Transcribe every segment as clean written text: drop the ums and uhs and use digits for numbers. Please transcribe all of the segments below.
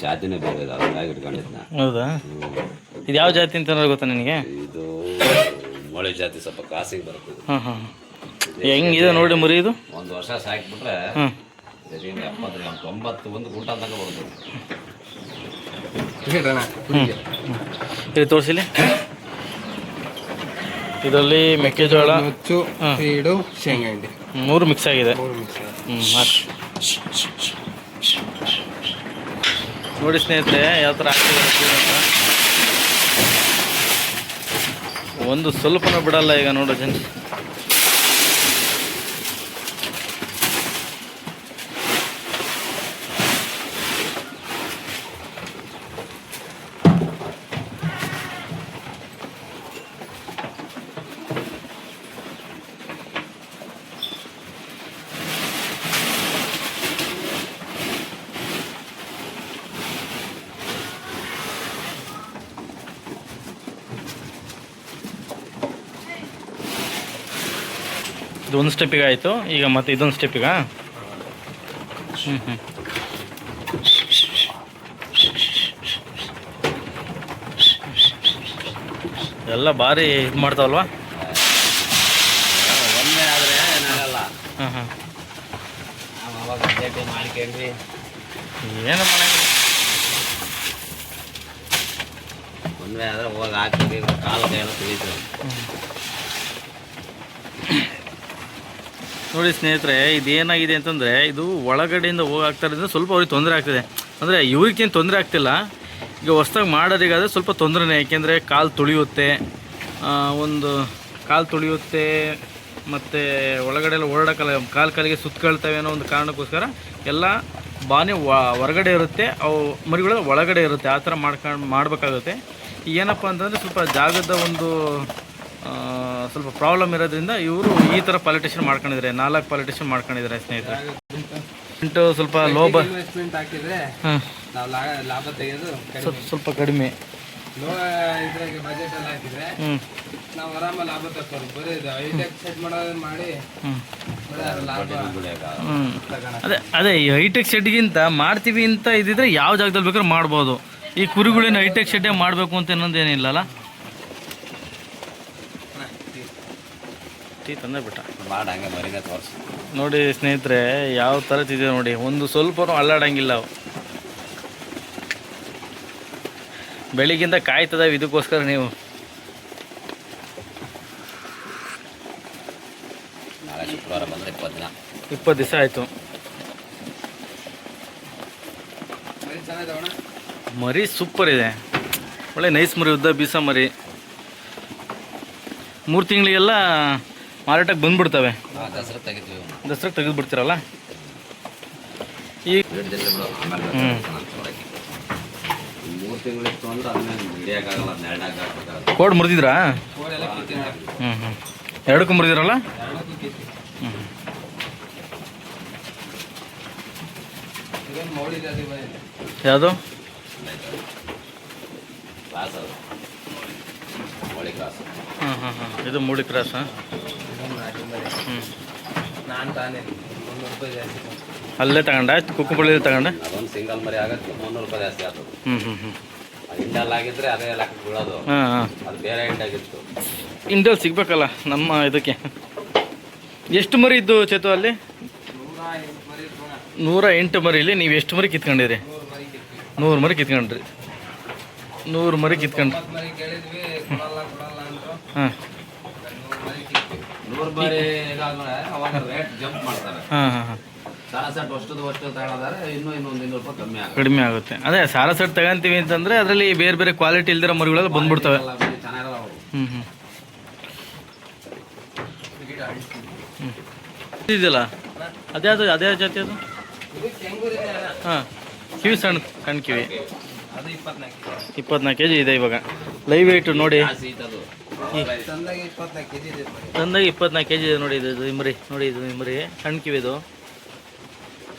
ಜಾತಿನೇ ಬೇರೆ ಇದೆ, ಹಂಗಾಗಿ ಇಟ್ಕೊಂಡಿದ್ನ. ಹೌದಾ? ಇದು ಯಾವ ಜಾತಿ ಅಂತ ಗೊತ್ತಾ ನಿನಗೆ? ಇದು ಮೊಳೆ ಜಾತಿ, ಸ್ವಲ್ಪ ಕಾಸಿಗೆ ಬರ್ತದೆ. ಹಾಂ ಹಾಂ. ಹೆಂಗಿದೆ ನೋಡಿ ಮರಿ ಇದು? ಒಂದು ವರ್ಷ ಸಾಕಿಬಿಟ್ರೆ ಹಾಂ 90 ಒಂದು ಊಟ ತನಕ ಬರ್ತದೆ. ಇದು ತೋರಿಸಿಲಿ. ಇದರಲ್ಲಿ ಮೆಕ್ಕೆಜೋಳ, ಸೀಡು, ಶೇಂಗಾ ಹಿಂಡಿ 3 ಮಿಕ್ಸ್ ಆಗಿದೆ. ನೋಡಿ ಸ್ನೇಹಿತರೆ ಯಾವ ಥರ ಆಗ್ತಿದೆ ಅಂತ. ಒಂದು ಸ್ವಲ್ಪನೂ ಬಿಡಲ್ಲ ಈಗ ನೋಡೋ ಜನ. ಇದು ಒಂದು ಸ್ಟೆಪ್ಪಿಗೆ ಆಯಿತು. ಈಗ ಮತ್ತೆ ಇದೊಂದು ಸ್ಟೆಪ್ಪಿಗ. ಎಲ್ಲ ಭಾರಿ ಇದು ಮಾಡ್ತಾವಲ್ವಾ? ಒಮ್ಮೆ ಆದರೆ ಏನಾಗಲ್ಲ. ಹಾಂ ಹಾಂ. ಅವಾಗ ಮಾಡ್ಕೊಂಡ್ರಿ ಏನು ಮಾಡಂಗಿಲ್ಲ. ಒಮ್ಮೆ ಆದರೆ ಹೋಗಿ ಹಾಕ್ತೀವಿ, ಕಾಲು ಕೈಯೆಲ್ಲ ತಿಳಿತು. ನೋಡಿ ಸ್ನೇಹಿತರೆ, ಇದೇನಾಗಿದೆ ಅಂತಂದರೆ ಇದು ಒಳಗಡೆಯಿಂದ ಹೋಗಾಗ್ತಾ ಇರೋದ್ರಿಂದ ಸ್ವಲ್ಪ ಅವ್ರಿಗೆ ತೊಂದರೆ ಆಗ್ತಿದೆ. ಅಂದರೆ ಇವ್ರಿಗೇನು ತೊಂದರೆ ಆಗ್ತಿಲ್ಲ, ಈಗ ಹೊಸ್ದಾಗಿ ಮಾಡೋರಿಗಾದರೆ ಸ್ವಲ್ಪ ತೊಂದರೆನೇ. ಯಾಕೆಂದರೆ ಕಾಲು ತುಳಿಯುತ್ತೆ, ಒಂದು ಕಾಲು ತುಳಿಯುತ್ತೆ, ಮತ್ತು ಒಳಗಡೆ ಎಲ್ಲ ಓಡಾಡೋಕ್ಕಲ್ಲ, ಕಾಲಿಗೆ ಸುತ್ತಕೊಳ್ತವೆ ಅನ್ನೋ ಒಂದು ಕಾರಣಕ್ಕೋಸ್ಕರ ಎಲ್ಲ ಬಾನೆ ಹೊರಗಡೆ ಇರುತ್ತೆ, ಅವು ಮರಿಗಳೆಲ್ಲ ಒಳಗಡೆ ಇರುತ್ತೆ. ಆ ಥರ ಮಾಡಬೇಕಾಗುತ್ತೆ. ಏನಪ್ಪ ಅಂತಂದರೆ ಸ್ವಲ್ಪ ಜಾಗದ ಒಂದು ಸ್ವಲ್ಪ ಪ್ರಾಬ್ಲಮ್ ಇರೋದ್ರಿಂದ ಇವರು ಈ ಥರ ಪಾಲಿಟೇಷನ್ ಮಾಡ್ಕೊಂಡಿದ್ದಾರೆ. 4 ಪಾಲಿಟೇಷನ್ ಮಾಡ್ಕೊಂಡಿದ್ದಾರೆ ಸ್ನೇಹಿತರೆ. ಸ್ವಲ್ಪ ಲೋಬ ಹಾಕಿದ್ರೆ ಲಾಭ ತೆಗೆಯೋದು ಸ್ವಲ್ಪ ಕಡಿಮೆ. ಇದ್ರಾಗೆ ಬಜೆಟ್ ಎಲ್ಲ ಹಾಕಿದ್ರೆ ನಾವು ಆರಾಮ ಲಾಭ ತಕ್ಕೋದು. ಬರೀ ಹೈಟೆಕ್ ಸೆಟ್ ಮಾಡೋದನ್ನ ಮಾಡಿ ಅದೇ ಈ ಹೈಟೆಕ್ ಶೆಡ್ಗಿಂತ ಮಾಡ್ತೀವಿ ಅಂತ ಇದ್ದಿದ್ರೆ ಯಾವ ಜಾಗದಲ್ಲಿ ಬೇಕಾದ್ರೆ ಮಾಡ್ಬೋದು. ಈ ಕುರಿಗಳೇನು ಹೈಟೆಕ್ ಶೆಡ್ಡೇ ಮಾಡಬೇಕು ಅಂತ ಇನ್ನೊಂದೇನಿಲ್ಲಲ್ಲ. ತಂದೆ ಬಿಟ್ಟ ಮಾಡಂಗೆ ಮರಿನೇ ತೋರಿಸಿ ನೋಡಿ ಸ್ನೇಹಿತರೆ ಯಾವ ಥರ ಇದೆ ನೋಡಿ. ಒಂದು ಸ್ವಲ್ಪನೂ ಅಲ್ಲಾಡಂಗಿಲ್ಲ ಅವು. ಬೆಳಿಗ್ಗಿಂದ ಕಾಯ್ತದಾವೆ ಇದಕ್ಕೋಸ್ಕರ. ನೀವು ನಾಳೆ ಶುಕ್ರವಾರ ಬಂದರೆ 20 ದಿವಸ ಆಯಿತು. ಮರಿ ಸೂಪರ್ ಇದೆ, ಒಳ್ಳೆ ನೈಸ್ ಮರಿ, ಉದ್ದ ಬೀಸ ಮರಿ. 3 ತಿಂಗಳಿಗೆಲ್ಲ ಮಾರಾಟಕ್ಕೆ ಬಂದ್ಬಿಡ್ತವೆ. ದಸರಾಗೆ ತೆಗೆದು ಬಿಡ್ತೀರಲ್ಲ ಈಗ. 3 ತಿಂಗಳಿತ್ತು ಅಂದ್ರೆ ಅದನ್ನ ಹಿಡಿಯೋಕ್ಕಾಗಲ್ಲ, ನೆರಳಾಗಲ್ಲ. ಕೋಡ್ ಮುರಿದಿದ್ರಾ? ಎರಡಕ್ಕೂ ಮುರಿದಿರಲ್ಲ. ಯಾವುದು? ಇದು ಮೂಡಿ ಕ್ರಾಸ್. ಅಲ್ಲೇ ತಗೊಂಡ ಕುಕ್ಕುಪಳ್ಳಿ ತಗೊಂಡ. ಅದೊಂದು ಸಿಂಗಲ್ ಮರಿ ಆಗಕ್ಕೆ 300 ರೂಪಾಯಿ ಜಾಸ್ತಿ ಆಗ್ತದೆ. ಇಂಡಲ್ ಆಗಿದ್ರೆ ಅದೇ ಲೆಕ್ಕ ಬೀಳೋದು. ಅದು ಬೇರೆ ಇಂಡಾಗಿತ್ತು. ಇಂಡಲ್ ಸಿಗ್ಬೇಕಲ್ಲ ನಮ್ಮ ಇದಕ್ಕೆ. ಎಷ್ಟು ಮರಿ ಇದ್ದು ಚೇತು ಅಲ್ಲಿ? 108 ಮರಿಲಿ ನೀವು ಎಷ್ಟು ಮರಿ ಕಿತ್ಕೊಂಡಿರಿ? 100 ಮರಿ ಕಿತ್ಕೊಂಡ್ರಿ. 100 ಮರಿ ಕಿತ್ಕೊಂಡ್ರಿ. ಹಾಂ 100 ಮರಿ ಇದಾದ್ಮೇಲೆ ಅವಾಗ ರೇಟ್ ಜಂಪ್ ಮಾಡ್ತಾರೆ. ಸಾರಸೆಟ್ ಅಷ್ಟು ತಗೊಳ್ಳೋದಾದ್ರೆ ಇನ್ನೂ 200 ರೂಪಾಯಿ ಕಡಿಮೆ ಆಗುತ್ತೆ. ಅದೇ ಸಾರಸೆಟ್ ತಗೊಂತೀವಿ ಅಂತಂದರೆ ಅದರಲ್ಲಿ ಬೇರೆ ಬೇರೆ ಕ್ವಾಲಿಟಿ ಇಲ್ದಿರೋ ಮರಿಗಳೆಲ್ಲ ಬಂದ್ಬಿಡ್ತವೆ. ಇದೆಯಲ್ಲ ಅದೇ ಜಾತಿ ಅದು. ಹಾಂ ಕಿವಿ ಸಣ್ಣ ಕಿವಿ 24 kg ಇದೆ ಇವಾಗ. ಲೈವ್ ವೆಯ್ಟ್ ನೋಡಿ, ತಂದಾಗಿ 24 kg ಇದೆ ನೋಡಿ. ಇದು ಇಮ್ರಿ ನೋಡಿ, ಇದು ಇಮ್ರಿ ಸಣ್ಣ ಕಿವಿದು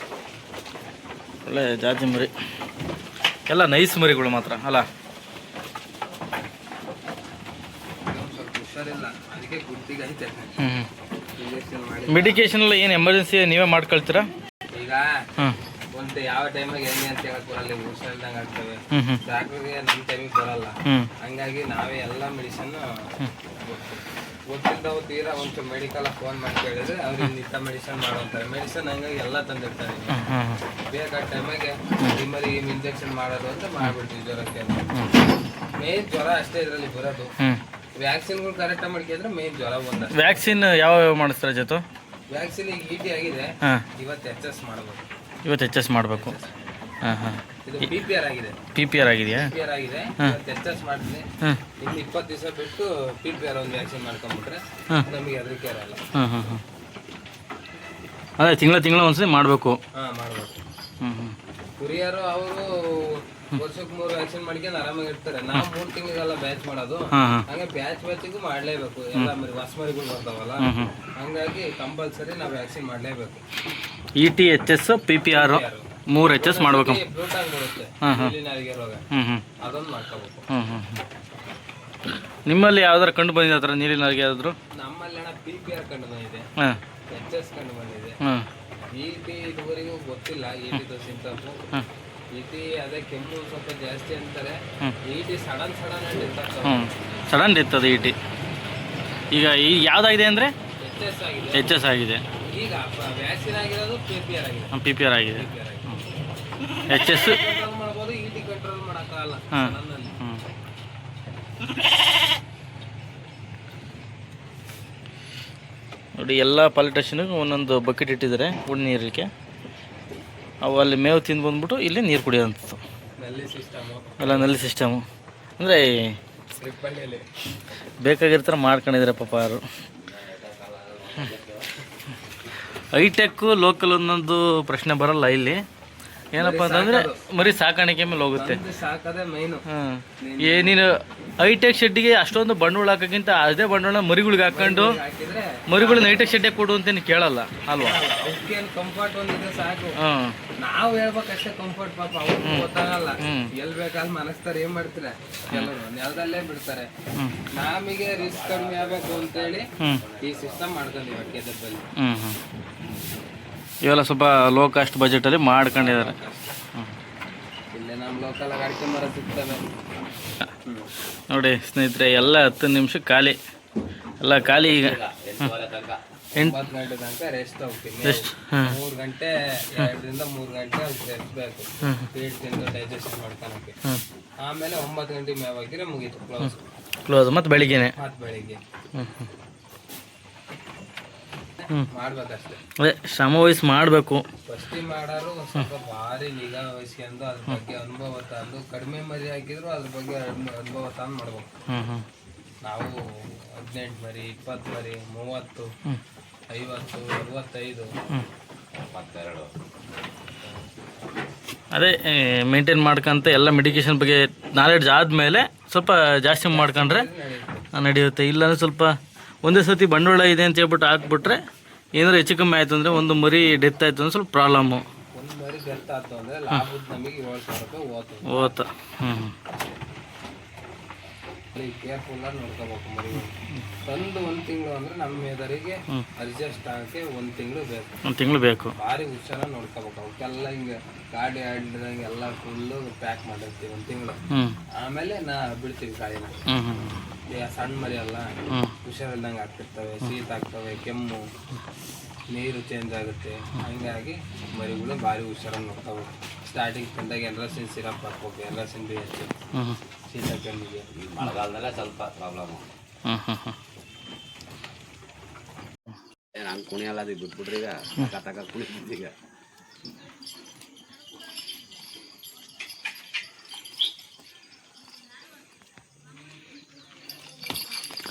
ಒಳ್ಳೆ ಜಾತಿ ಮರಿ. ಎಲ್ಲ ನೈಸ್ ಮರಿಗಳು ಮಾತ್ರ ಅಲ್ಲ. ಮೆಡಿಕೇಶನ್ ಎಲ್ಲ ಏನು ಎಮರ್ಜೆನ್ಸಿ ನೀವೇ ಮಾಡ್ಕೊಳ್ತೀರಾ? ಈಗ ಒಂದು ಅಂತ ಯಾವ ಟೈಮಾಗ ಹೆಂಗೆ ಅಂತ ಹೇಳಕ್ ಬರಲ್ಲ, ಹುಷಾರಿಲ್ದಂಗೆ ಆಗ್ತವೆ. ಹ್ಞೂ ಹ್ಞೂ ಡಾಕ್ಟ್ರಿಗೆ ನಮ್ಮ ಟೈಮಿಗೆ ಬರಲ್ಲ. ಹ್ಞೂ ಹಂಗಾಗಿ ನಾವೇ ಎಲ್ಲ ಮೆಡಿಸನ್ ಗೊತ್ತಿದ್ದವು ತೀರಾ ಒಂಚೂರು ಮೆಡಿಕಲ್ ಫೋನ್ ಮಾಡಿ ಕೇಳಿದ್ರೆ ಅವ್ರಿಗೆ ಇಂಥ ಮೆಡಿಸನ್ ಮಾಡೋಂತಾರೆ. ಮೆಡಿಸನ್ ಹಂಗಾಗಿ ಎಲ್ಲ ತಂದಿರ್ತಾರೆ. ಬೇಕಾದ ಟೈಮಿಗೆ ನಿಮ್ಮಲ್ಲಿ ಇಂಜೆಕ್ಷನ್ ಮಾಡೋದು ಅಂತ ಮಾಡ್ಬಿಡ್ತೀವಿ ಜ್ವರಕ್ಕೆ. ಮೇನ್ ಜ್ವರ ಅಷ್ಟೇ ಇದರಲ್ಲಿ ಬರೋದು. ವ್ಯಾಕ್ಸಿನ್ಗಳು ಕರೆಕ್ಟಾಗಿ ಮಾಡ್ಕೊಂಡ್ರೆ ಮೇನ್ ಜ್ವರ ಬಂದ. ವ್ಯಾಕ್ಸಿನ್ ಯಾವ ಮಾಡಿಸ್ತಾರೆ ಜೊತೆ? ವ್ಯಾಕ್ಸಿನ್ ಈಗ ET ಆಗಿದೆ, ಹಾಂ ಇವತ್ತು HS ಮಾಡಬೇಕು. ಇವತ್ತು HS ಮಾಡಬೇಕು. ಹಾಂ ಹಾಂ ಇದು PPR ಆಗಿದೆ. PPR ಆಗಿದೆಯಾ? PPR ಆಗಿದೆ, ಇವತ್ತು HS ಮಾಡ್ತೀನಿ. ಹಾಂ ಇನ್ನು 20 ದಿವಸ ಬಿಟ್ಟು PPR ಒಂದು ವ್ಯಾಕ್ಸಿನ್ ಮಾಡ್ಕೊಂಡ್ಬಿಟ್ರೆ ನಮಗೆ ಅದಕ್ಕೆ ಇರಲ್ಲ. ಹಾಂ ಹಾಂ ಹಾಂ ಅದೇ ತಿಂಗಳ ಒಂದ್ಸತಿ ಮಾಡಬೇಕು. ಹಾಂ ಮಾಡ್ಬೇಕು. ಹ್ಞೂ ಹ್ಞೂ ಕುರಿಯರು ಅವರು ವರ್ಷಕ್ಕೆ 3 ವ್ಯಾಕ್ಸಿನ್ ಮಾಡ್ಕೊಂಡು ಆರಾಮಾಗಿ ಇರ್ತಾರೆ. ನಾವು 3 ತಿಂಗಳಿಗೆಲ್ಲ ಬ್ಯಾಚ್ ಮಾಡೋದು. ಹಾಂ ಹಾಂ ಹಂಗೆ ಬ್ಯಾಚಿಗೂ ಮಾಡಲೇಬೇಕು. ಎಲ್ಲ ಹೊಸ ಮರಿಗಳು ಬರ್ತಾವಲ್ಲ, ಹಂಗಾಗಿ ಕಂಪಲ್ಸರಿ ನಾವು ವ್ಯಾಕ್ಸಿನ್ ಮಾಡಲೇಬೇಕು. ET HS PPR 3 HS ಮಾಡಬೇಕು. ಬ್ಲೂಟಾಗ್ ಬರುತ್ತೆ, ನಾಲಿಗೆ ರೋಗ, ಅದೊಂದು ಮಾಡ್ಕೋಬೇಕು. ನಿಮ್ಮಲ್ಲಿ ಯಾವ್ದಾರು ಕಂಡು ಬಂದಿದೆ ಆ ಥರ ನೀರಿನ ನಾಲಿಗೆ ಯಾವ್ದಾದ್ರು? ನಮ್ಮಲ್ಲಿ PPR ಕಂಡು ಬಂದಿದೆ, ಹಾಂ HS ಕಂಡು ಬಂದಿದೆ. ಹಾಂ ET ಇದುವರೆಗೂ ಗೊತ್ತಿಲ್ಲ. ET ಸಿಂಟಮ್ಸು ET ಅದೇ ಕೆಮ್ಮು ಸ್ವಲ್ಪ ಜಾಸ್ತಿ ಅಂತಾರೆ. ET ಸಡನ್ ಹ್ಞೂ ಸಡನ್ ಡೆತ್ ಅದು ET. ಈಗ ಯಾವುದಾಗಿದೆ ಅಂದರೆ HS ಆಗಿದೆ. ಈಗ ವ್ಯಾಕ್ಸಿನ್ ಆಗಿರೋದು PPR ಆಗಿದೆ. PPR ಆಗಿದೆ. HS ಕಂಟ್ರೋಲ್ ಮಾಡ್ಬೋದು, ET ಕಂಟ್ರೋಲ್ ಮಾಡೋಕ್ಕಾಗಲ್ಲ. ಹ್ಞೂ ನೋಡಿ ಎಲ್ಲ ಪಾಲಿಟೇಷನ್ಗೂ ಒಂದೊಂದು ಬಕೆಟ್ ಇಟ್ಟಿದ್ದಾರೆ ಕುಡಿ ನೀರಕ್ಕೆ. ಅವು ಅಲ್ಲಿ ಮೇವು ತಿಂದು ಬಂದ್ಬಿಟ್ಟು ಇಲ್ಲಿ ನೀರು ಕುಡಿಯೋಂಥದ್ದು. ಎಲ್ಲ ನಲ್ಲಿ ಸಿಸ್ಟಮು ಅಂದರೆ ಬೇಕಾಗಿರ್ತಾರೆ ಮಾಡ್ಕೊಂಡಿದ್ದಾರೆ ಪಾಪ ಯಾರು. ಹೈಟೆಕ್ಕು ಲೋಕಲ್ ಒಂದೊಂದು ಪ್ರಶ್ನೆ ಬರಲ್ಲ ಇಲ್ಲಿ. ಏನಪ್ಪ ಅಂತಂದರೆ ಮರಿ ಸಾಕಾಣಿಕೆ ಮೇಲೆ ಹೋಗುತ್ತೆ. ಸಾಕದೇ ಮೈನು. ಹಾಂ ನೀನು ಹೈಟೆಕ್ ಶೆಡ್ಡಿಗೆ ಅಷ್ಟೊಂದು ಬಂಡವಾಳ ಹಾಕೋಕ್ಕಿಂತ ಅದೇ ಬಂಡವಾಳ ಮರಿಗಳಿಗೆ ಹಾಕೊಂಡು ಹಾಕಿದ್ರೆ ಮರಿಗಳನ್ನ ಹೈಟೆಕ್ ಶೆಡ್ಡಿಗೆ ಕೊಡು ಅಂತ ನೀನು ಕೇಳಲ್ಲ ಅಲ್ವಾ? ಅವಕ್ಕೇನು ಕಂಫರ್ಟ್ ಒಂದಿದ್ರೆ ಸಾಕು. ಹಾಂ ನಾವು ಹೇಳ್ಬೇಕಷ್ಟೇ ಕಂಫರ್ಟ್. ಪಾಪ ಅವ್ರಿಗೆ ಗೊತ್ತಾಗಲ್ಲ. ಎಲ್ಲಿ ಬೇಕಾದ್ರೆ ಮನಸ್ತಾರೆ, ಏನ್ ಮಾಡ್ತಾರೆ ಕೆಲವರು ನೆಲದಲ್ಲೇ ಬಿಡ್ತಾರೆ. ನಮಗೆ ರಿಸ್ಕ್ ಕಡಿಮೆ ಆಗ್ಬೇಕು ಅಂತೇಳಿ ಈ ಸಿಸ್ಟಮ್ ಮಾಡ್ಕೊಂಡಿವಿ ಕೆದಬ್ಬಲ್ಲಿ. ಇವೆಲ್ಲ ಸ್ವಲ್ಪ ಲೋ ಕಾಸ್ಟ್ ಬಜೆಟಲ್ಲಿ ಮಾಡ್ಕೊಂಡಿದ್ದಾರೆ. ಇಲ್ಲೇ ನಮ್ಮ ಲೋಕಲ್ ಅಡಿಕೆ ಮರ ಸಿಗ್ತವೆ ನೋಡಿ ಸ್ನೇಹಿತರೆ, ಎಲ್ಲ 10 ನಿಮಿಷ ಖಾಲಿ, ಎಲ್ಲ ಖಾಲಿ. ಈಗ 9 ಗಂಟೆ ತನಕ ರೆಸ್ಟ್ ಹೋಗ್ತೀವಿ. 3 ಗಂಟೆ 2ರಿಂದ 3 ಗಂಟೆ ರೆಸ್ಟ್ ಬೇಕು, ಫೀಡ್ ತಿಂದು ಡೈಜೆಷನ್ ಮಾಡ್ಕೊಳಕ್ಕೆ. ಆಮೇಲೆ 9 ಗಂಟೆ ಮೇವು ಹಾಕಿದ್ರೆ ಮುಗೀತು, ಕ್ಲೋಸ್. ಮತ್ತು ಬೆಳಿಗ್ಗೆನೆ ಬೆಳಿಗ್ಗೆ ಮಾಡ್ಬೇಕಷ್ಟೇ. ಅದೇ ಶ್ರಮ ವಹಿಸಿ ಮಾಡಬೇಕು. ಫಸ್ಟಿಗೆ ಮಾಡೋರು ಸ್ವಲ್ಪ ಭಾರಿ ನಿಗಾ ವಹಿಸ್ಕೊಂಡು ಅದ್ರ ಬಗ್ಗೆ ಅನುಭವ ತಂದು, ಕಡಿಮೆ ಮರಿ ಹಾಕಿದ್ರು ಅದ್ರ ಬಗ್ಗೆ ಅನುಭವ ತಂದು ಮಾಡ್ಬೇಕು. ನಾವು 18 ಮರಿ, 20 ಮರಿ, 30, 50, 65, 72 ಅದೇ ಮೇಂಟೈನ್ ಮಾಡ್ಕೊಂತ ಎಲ್ಲ ಮೆಡಿಕೇಶನ್ ಬಗ್ಗೆ ನಾಲೆಡ್ಜ್ ಆದಮೇಲೆ ಸ್ವಲ್ಪ ಜಾಸ್ತಿ ಮಾಡ್ಕೊಂಡ್ರೆ ನಡೆಯುತ್ತೆ. ಇಲ್ಲಾಂದ್ರೆ ಸ್ವಲ್ಪ ಒಂದೇ ಸತಿ ಬಂಡವಾಳ ಇದೆ ಅಂತ ಹೇಳ್ಬಿಟ್ಟು ಹಾಕ್ಬಿಟ್ರೆ ಏನಾದ್ರು ಹೆಚ್ಚು ಕಮ್ಮಿ ಆಯಿತು ಅಂದರೆ, ಒಂದು ಮರಿ ಡೆತ್ ಆಯಿತು ಅಂದರೆ ಸ್ವಲ್ಪ ಪ್ರಾಬ್ಲಮ್ಮು. ಒಂದು ಮರಿ ಡೆತ್ ಆಯ್ತು ಅಂದರೆ ಲಾಭದ ನಮಗೆ 7,000 ರೂಪಾಯಿ ಹೋತ. ಕೇರ್ಫುಲ್ಲಾಗಿ ನೋಡ್ಕೋಬೇಕು. ಮರಿ ತಂದು 1 ತಿಂಗಳು ಅಂದರೆ ನಮ್ಮ ಮೇದರಿಗೆ ಅಡ್ಜಸ್ಟ್ ಆಗೋಕ್ಕೆ 1 ತಿಂಗಳು ಬೇಕು. 1 ತಿಂಗಳು ಬೇಕು. ಭಾರಿ ಹುಷಾರಾಗಿ ನೋಡ್ಕೋಬೇಕು. ಅವಕ್ಕೆಲ್ಲ ಹಿಂಗೆ ಗಾಡಿ ಆಡಿದಂಗೆ ಎಲ್ಲ ಫುಲ್ಲು ಪ್ಯಾಕ್ ಮಾಡಿರ್ತೀವಿ 1 ತಿಂಗಳು. ಆಮೇಲೆ ಬಿಡ್ತೀವಿ ಗಾಡಿನ. ಸಣ್ಣ ಮರಿ ಎಲ್ಲ ಹುಷಾರಿಲ್ದಂಗೆ ಆಗ್ತಿರ್ತವೆ, ಶೀತ ಆಗ್ತವೆ, ಕೆಮ್ಮು, ನೀರು ಚೇಂಜ್ ಆಗುತ್ತೆ. ಹಂಗಾಗಿ ಮರಿಗಳು ಭಾರಿ ಹುಷಾರಾಗಿ ನೋಡ್ಕೋಬೇಕು. ಸ್ಟಾರ್ಟಿಂಗ್ ತಂದಾಗ ಎಲ್ರಸಿನ್ ಸಿರಪ್ ಹಾಕ್ಬೇಕು, ಎಲ್ರಸಿನ್ BH, ಶೀತ ಕೆಮ್ಮಿಗೆ. ಮಳೆಗಾಲದಲ್ಲೇ ಸ್ವಲ್ಪ ಪ್ರಾಬ್ಲಮ್. ಹಂಗೆ ಕುಣಿಯಲ್ಲ, ಅದಕ್ಕೆ ಬಿಟ್ಬಿಟ್ರಿ. ಈಗ ತಕ ಕುಣಿತೀಗ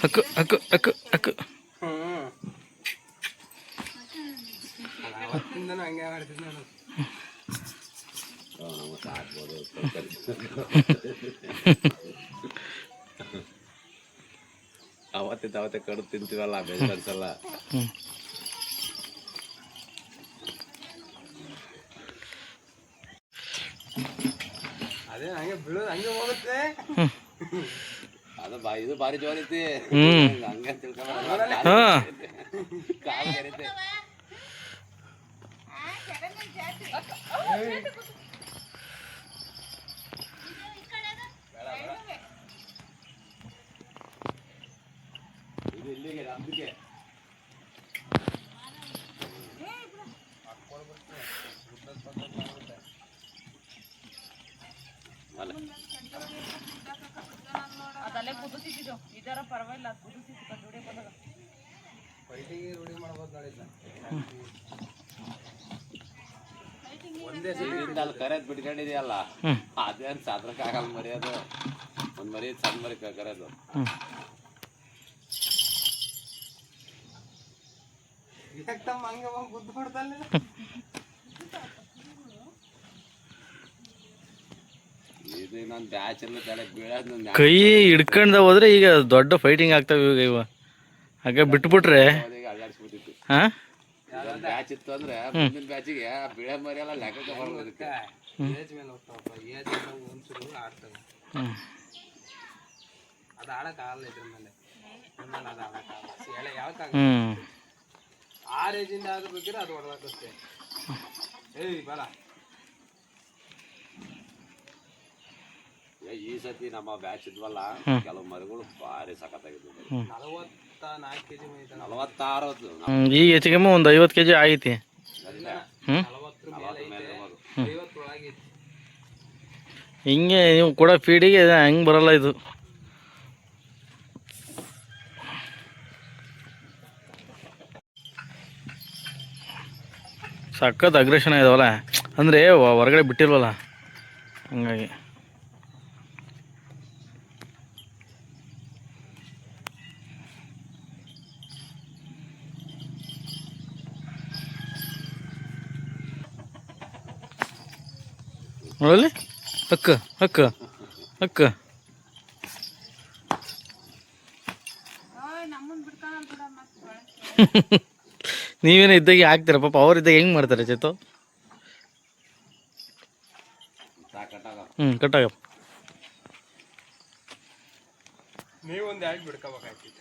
ಹಕ್ಕು ಹಕ್ಕು ಹಕ್ಕು ಹಕ್ಕು. ಅವತ್ತಿಂದನೂ ಹಂಗೆ ಮಾಡ್ತಿದ್ದೆ ನಾನು. ಸಾಕ್ಬೋದು. ಅವತ್ತೇ ಕಡು ತಿಂತೀವಲ್ಲ, ಬೇಜಾರು ಅನ್ಸಲ್ಲ. ಅದೇ ಹಂಗೆ ಬಿಡೋದು, ಹಂಗೆ ಹೋಗುತ್ತೆ. ಅದು ಇದು ಭಾರಿ ಜೋರ್ ಐತಿ. ಹಂಗೆ ತಿಳ್ಕೊಂಡ್ರೆ ಕಾಲು ಕೆರಿತೆ. ಇದು ಇಲ್ಲಿಗೆ ನಮ್ದಿಗೆ ಅಲ್ಲ ಅದಲ್ಲೇ ಕುದಿಸಿದ್ದು ಇದರ ಪರವಾಗಿಲ್ಲ ಕುದಿಸಿದ್ದು ಕಡ್ಡಿ ಬಂದಾಗ ಫೈಟಿಗೆ ರೂಢಿ ಮಾಡ್ಬೋದು ನೋಡಿಲ್ಲ ಅಲ್ಲಿ ಕರೆದ್ ಬಿಟ್ಕೊಂಡಿದೆಯಲ್ಲ ಅದೇನು ಸಾಧ್ರಕ್ಕಾಗಲ್ಲ ಮರ್ಯಾದು ಒಂದು ಮರಿ ಸಣ್ಣ ಮರಿ ಕರೆದು ಯಾಕಮ್ಮ ಹಂಗೆ ಹೋಗಿ ಗುದ್ದು ಬಿಡ್ತಲ್ಲ ಇದು ನನ್ನ ಬ್ಯಾಚ್ ಎಲ್ಲ ತಲೆ ಬೀಳೋದು ಕೈ ಹಿಡ್ಕೊಂಡ ಹೋದ್ರೆ ಈಗ ದೊಡ್ಡ ಫೈಟಿಂಗ್ ಆಗ್ತಾವೆ ಇವಾಗ ಹಾಗೆ ಬಿಟ್ಬಿಟ್ರೆ ಅಲ್ಲಾಡ್ಸ್ಬಿಟ್ಟಿತ್ತು ಹಾಂ ಬ್ಯಾಚ್ ಇತ್ತು ಅಂದ್ರೆ ಮುಂದಿನ ಬ್ಯಾಚಿಗೆ ಬೀಳ ಮರಿ ಎಲ್ಲ ಲೆಕ್ಕಕ್ಕೆ ಬರೋದಕ್ಕೆ ಏಜ್ ಮೇಲೆ ಹೋಗ್ತಾವಪ್ಪ ಏಜ್ ಒಂಚೂರು ಆಡ್ತವೆ ಅದು ಆಡಕ್ಕಾಗಲ್ಲ ಇದ್ರ ಮೇಲೆ ಅದು ಆಡಕ್ಕಾಗಲ್ಲ ಎಳೆ ಯಾವಕ್ಕಾಗಲ್ಲ ಆ ರೇಜಿಂದ ಆದ್ರೂ ಬೇಕಿದ್ರೆ ಅದು ಹೊಡೆದಾಕುತ್ತೆ ಏಯ್ ಬಲ ಈ ಸತಿ ನಮ್ಮ ಬ್ಯಾಚ್ ಇದ್ವಲ್ಲ ಕೆಲವು ಮರಿಗಳು ಭಾರಿ ಸಖತ್ತಾಗಿದ್ವು 44 kg ಮೈತ 46 ಈಗ ಹೆಚ್ಚಿಗೆ ಒಂದು 50 kg ಆಗೈತಿ 40 ಮೇಲೆ ಐತೆ 50 ಒಳಗೈತಿ ಹಿಂಗೆ ನೀವು ಕೂಡ ಫೀಡಿಗೆ ಹಂಗೆ ಬರಲ್ಲ ಇದು ಸಖತ್ ಅಗ್ರೆಷನ್ ಇದಾವಲ್ಲ ಅಂದರೆ ಹೊರಗಡೆ ಬಿಟ್ಟಿಲ್ವಲ್ಲ ಹಂಗಾಗಿ ನೋಡಲ್ಲಿ ಅಕ್ಕ ಅಕ್ಕ ಅಕ್ಕ ನೀವೇನೋ ಇದ್ದಾಗ ಹಾಕ್ತೀರ ಪಾಪ ಅವ್ರಿದ್ದಾಗ ಹೆಂಗೆ ಮಾಡ್ತಾರೆ ಚೇತು ಕಟ್ಟಾಗಪ್ಪ ನೀವೊಂದು ಎರಡು ಬಿಡ್ಕೋಬೇಕಾಗ್ತಿತ್ತು